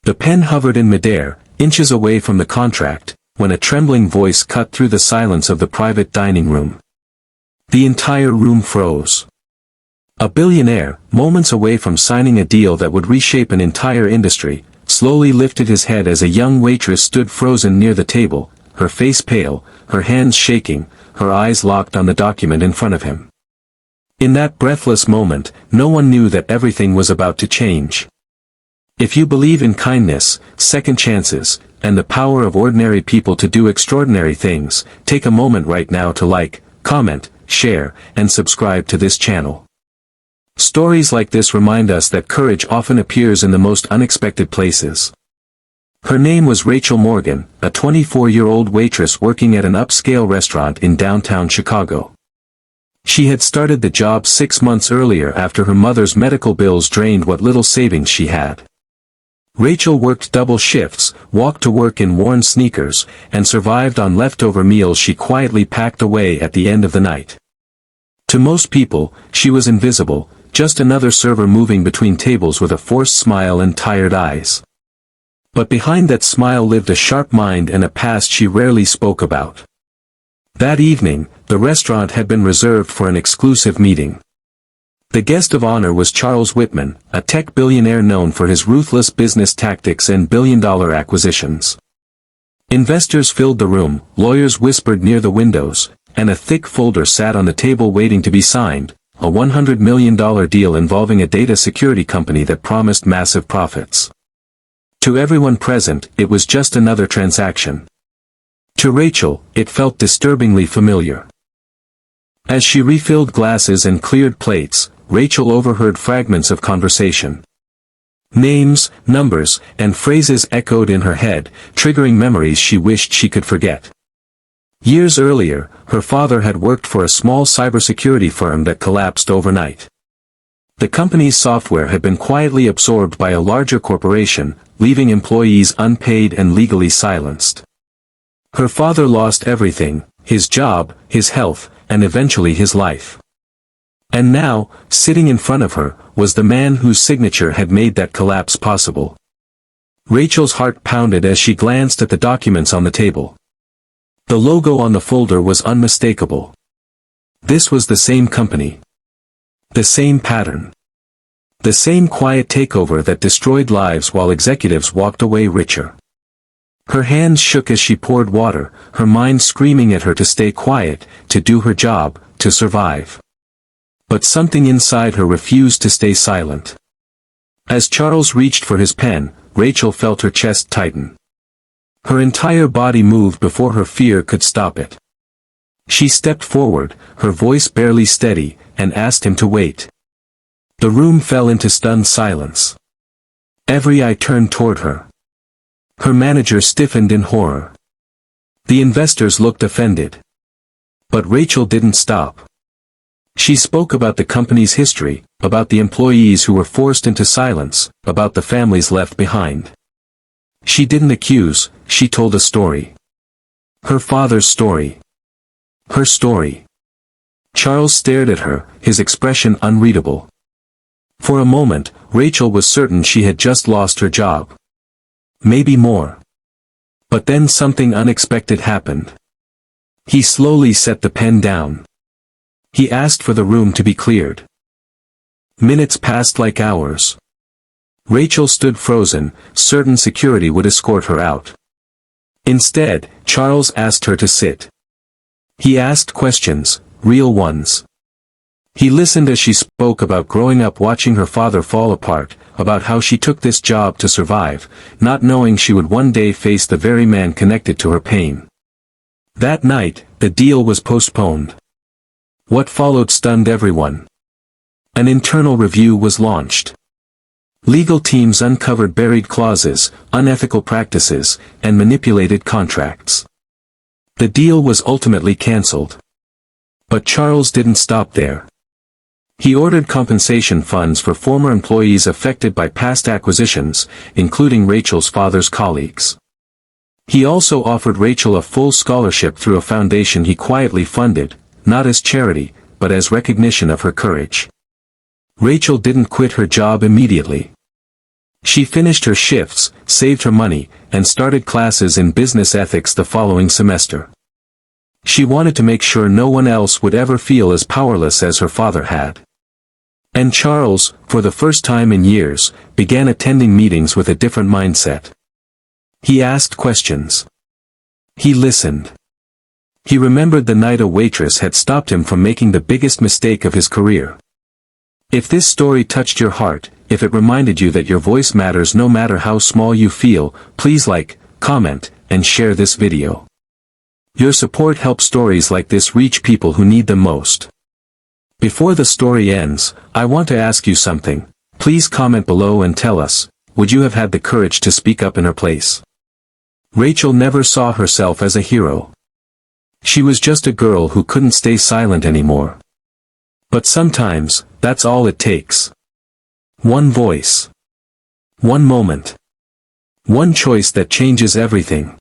The pen hovered in midair, inches away from the contract, when a trembling voice cut through the silence of the private dining room. The entire room froze. A billionaire, moments away from signing a deal that would reshape an entire industry, slowly lifted his head as a young waitress stood frozen near the table, her face pale, her hands shaking, her eyes locked on the document in front of him. In that breathless moment, no one knew that everything was about to change. If you believe in kindness, second chances, and the power of ordinary people to do extraordinary things, take a moment right now to like, comment, share, and subscribe to this channel. Stories like this remind us that courage often appears in the most unexpected places. Her name was Rachel Morgan, a 24-year-old waitress working at an upscale restaurant in downtown Chicago. She had started the job 6 months earlier after her mother's medical bills drained what little savings she had. Rachel worked double shifts, walked to work in worn sneakers, and survived on leftover meals she quietly packed away at the end of the night. To most people, she was invisible, just another server moving between tables with a forced smile and tired eyes. But behind that smile lived a sharp mind and a past she rarely spoke about. That evening, the restaurant had been reserved for an exclusive meeting. The guest of honor was Charles Whitman, a tech billionaire known for his ruthless business tactics and billion-dollar acquisitions. Investors filled the room, lawyers whispered near the windows, and a thick folder sat on the table waiting to be signed, a $100 million deal involving a data security company that promised massive profits. To everyone present, it was just another transaction. To Rachel, it felt disturbingly familiar. As she refilled glasses and cleared plates, Rachel overheard fragments of conversation. Names, numbers, and phrases echoed in her head, triggering memories she wished she could forget. Years earlier, her father had worked for a small cybersecurity firm that collapsed overnight. The company's software had been quietly absorbed by a larger corporation, leaving employees unpaid and legally silenced. Her father lost everything, his job, his health, and eventually his life. And now, sitting in front of her, was the man whose signature had made that collapse possible. Rachel's heart pounded as she glanced at the documents on the table. The logo on the folder was unmistakable. This was the same company. The same pattern. The same quiet takeover that destroyed lives while executives walked away richer. Her hands shook as she poured water, her mind screaming at her to stay quiet, to do her job, to survive. But something inside her refused to stay silent. As Charles reached for his pen, Rachel felt her chest tighten. Her entire body moved before her fear could stop it. She stepped forward, her voice barely steady, and asked him to wait. The room fell into stunned silence. Every eye turned toward her. Her manager stiffened in horror. The investors looked offended. But Rachel didn't stop. She spoke about the company's history, about the employees who were forced into silence, about the families left behind. She didn't accuse, she told a story. Her father's story. Her story. Charles stared at her, his expression unreadable. For a moment, Rachel was certain she had just lost her job. Maybe more. But then something unexpected happened. He slowly set the pen down. He asked for the room to be cleared. Minutes passed like hours. Rachel stood frozen, certain security would escort her out. Instead, Charles asked her to sit. He asked questions, real ones. He listened as she spoke about growing up watching her father fall apart, about how she took this job to survive, not knowing she would one day face the very man connected to her pain. That night, the deal was postponed. What followed stunned everyone. An internal review was launched. Legal teams uncovered buried clauses, unethical practices, and manipulated contracts. The deal was ultimately cancelled. But Charles didn't stop there. He ordered compensation funds for former employees affected by past acquisitions, including Rachel's father's colleagues. He also offered Rachel a full scholarship through a foundation he quietly funded, not as charity, but as recognition of her courage. Rachel didn't quit her job immediately. She finished her shifts, saved her money, and started classes in business ethics the following semester. She wanted to make sure no one else would ever feel as powerless as her father had. And Charles, for the first time in years, began attending meetings with a different mindset. He asked questions. He listened. He remembered the night a waitress had stopped him from making the biggest mistake of his career. If this story touched your heart, if it reminded you that your voice matters no matter how small you feel, please like, comment, and share this video. Your support helps stories like this reach people who need them most. Before the story ends, I want to ask you something. Please comment below and tell us, would you have had the courage to speak up in her place? Rachel never saw herself as a hero. She was just a girl who couldn't stay silent anymore. But sometimes, that's all it takes. One voice. One moment. One choice that changes everything.